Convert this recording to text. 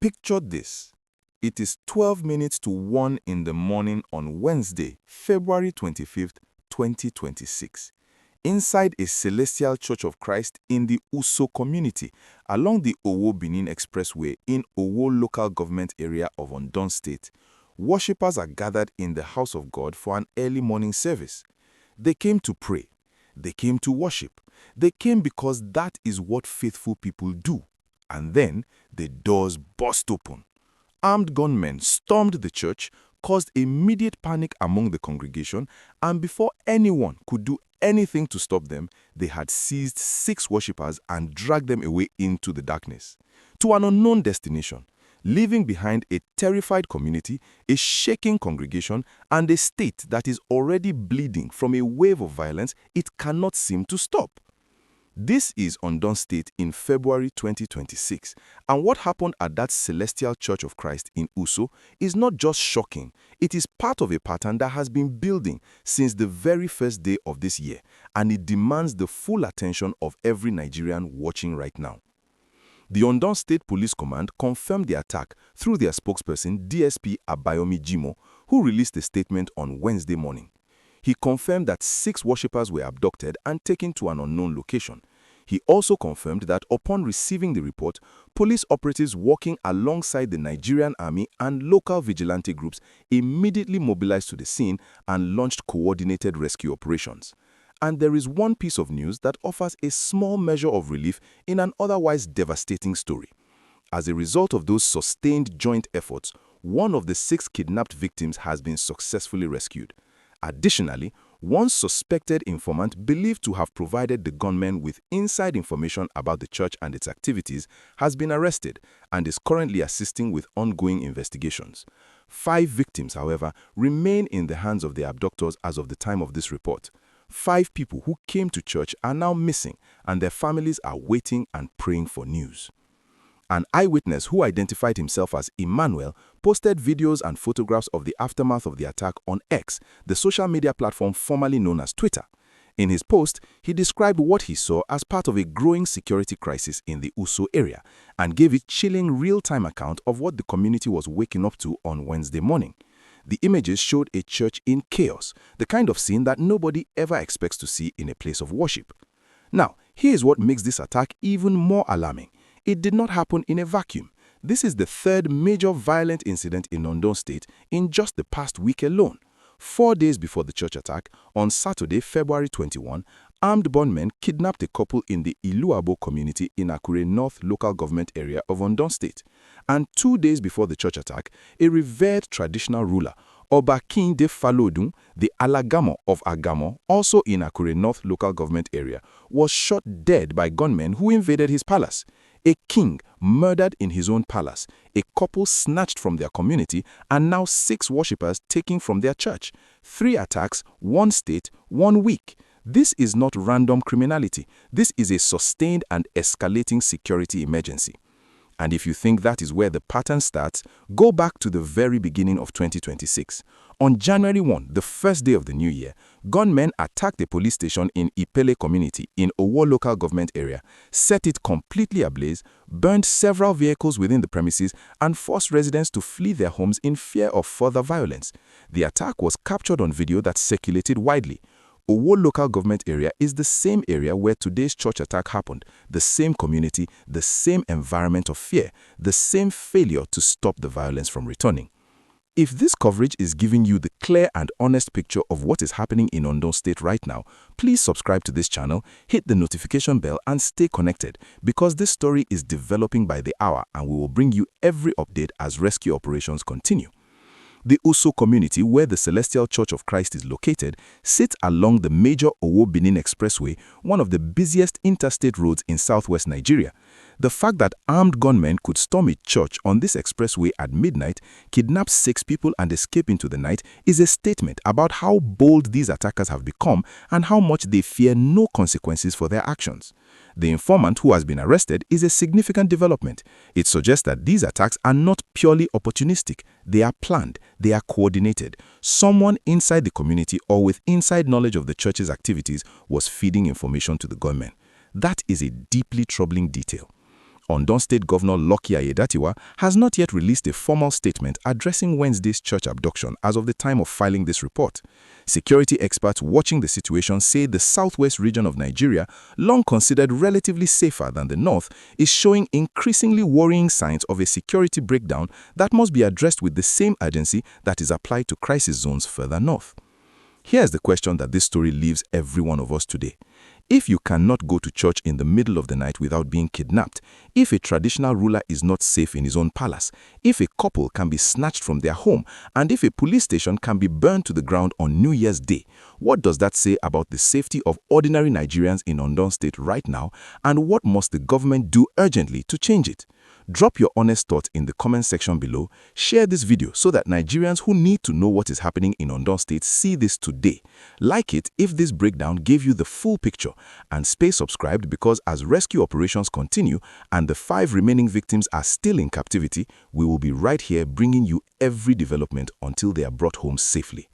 Picture this. It is 12 minutes to 1 in the morning on Wednesday, February 25th, 2026. Inside a Celestial Church of Christ in the Uso Community along the Owo Benin Expressway in Owo local government area of Ondo State, worshippers are gathered in the house of God for an early morning service. They came to pray. They came to worship. They came because that is what faithful people do. And then the doors burst open. Armed gunmen stormed the church, caused immediate panic among the congregation, and before anyone could do anything to stop them, they had seized 6 worshippers and dragged them away into the darkness, to an unknown destination, leaving behind a terrified community, a shaking congregation, and a state that is already bleeding from a wave of violence it cannot seem to stop. This is Ondo State in February 2026, and what happened at that Celestial Church of Christ in Uso is not just shocking, it is part of a pattern that has been building since the very first day of this year, and it demands the full attention of every Nigerian watching right now. The Ondo State Police Command confirmed the attack through their spokesperson DSP Abayomi Jimo, who released a statement on Wednesday morning. He confirmed that 6 worshippers were abducted and taken to an unknown location. He also confirmed that upon receiving the report, police operatives working alongside the Nigerian army and local vigilante groups immediately mobilized to the scene and launched coordinated rescue operations. And there is one piece of news that offers a small measure of relief in an otherwise devastating story. As a result of those sustained joint efforts, one of the 6 kidnapped victims has been successfully rescued. Additionally, one suspected informant believed to have provided the gunmen with inside information about the church and its activities has been arrested and is currently assisting with ongoing investigations. 5 victims, however, remain in the hands of the abductors as of the time of this report. 5 people who came to church are now missing, and their families are waiting and praying for news. An eyewitness who identified himself as Emmanuel posted videos and photographs of the aftermath of the attack on X, the social media platform formerly known as Twitter. In his post, he described what he saw as part of a growing security crisis in the Uso area and gave a chilling real-time account of what the community was waking up to on Wednesday morning. The images showed a church in chaos, the kind of scene that nobody ever expects to see in a place of worship. Now, here's what makes this attack even more alarming. It did not happen in a vacuum. This is the 3rd major violent incident in Ondo State in just the past week alone. 4 days before the church attack, on Saturday, February 21, armed gunmen kidnapped a couple in the Iluabo community in Akure North local government area of Ondo State. And 2 days before the church attack, a revered traditional ruler, Oba Kinde Falodun, the Alagamo of Agamo, also in Akure North local government area, was shot dead by gunmen who invaded his palace. A king murdered in his own palace, a couple snatched from their community, and now 6 worshippers taken from their church. 3 attacks, 1 state, 1 week. This is not random criminality. This is a sustained and escalating security emergency. And if you think that is where the pattern starts, go back to the very beginning of 2026. On January 1, the first day of the new year, gunmen attacked a police station in Ipele community in Owo local government area, set it completely ablaze, burned several vehicles within the premises, and forced residents to flee their homes in fear of further violence. The attack was captured on video that circulated widely. Owo local government area is the same area where today's church attack happened, the same community, the same environment of fear, the same failure to stop the violence from returning. If this coverage is giving you the clear and honest picture of what is happening in Ondo State right now, please subscribe to this channel, hit the notification bell, and stay connected because this story is developing by the hour and we will bring you every update as rescue operations continue. The Uso community, where the Celestial Church of Christ is located, sits along the major Owo Benin Expressway, one of the busiest interstate roads in southwest Nigeria. The fact that armed gunmen could storm a church on this expressway at midnight, kidnap 6 people and escape into the night is a statement about how bold these attackers have become and how much they fear no consequences for their actions. The informant who has been arrested is a significant development. It suggests that these attacks are not purely opportunistic. They are planned. They are coordinated. Someone inside the community or with inside knowledge of the church's activities was feeding information to the gunmen. That is a deeply troubling detail. Ondo State Governor Security has not yet released a formal statement addressing Wednesday's church abduction as of the time of filing this report. Security experts watching the situation say the southwest region of Nigeria, long considered relatively safer than the north, is showing increasingly worrying signs of a security breakdown that must be addressed with the same urgency that is applied to crisis zones further north. Here's the question that this story leaves every one of us today. If you cannot go to church in the middle of the night without being kidnapped, if a traditional ruler is not safe in his own palace, if a couple can be snatched from their home, and if a police station can be burned to the ground on New Year's Day, what does that say about the safety of ordinary Nigerians in Ondo State right now, and what must the government do urgently to change it? Drop your honest thoughts in the comment section below. Share this video so that Nigerians who need to know what is happening in Ondo State see this today. Like it if this breakdown gave you the full picture, and stay subscribed because as rescue operations continue and the 5 remaining victims are still in captivity, we will be right here bringing you every development until they are brought home safely.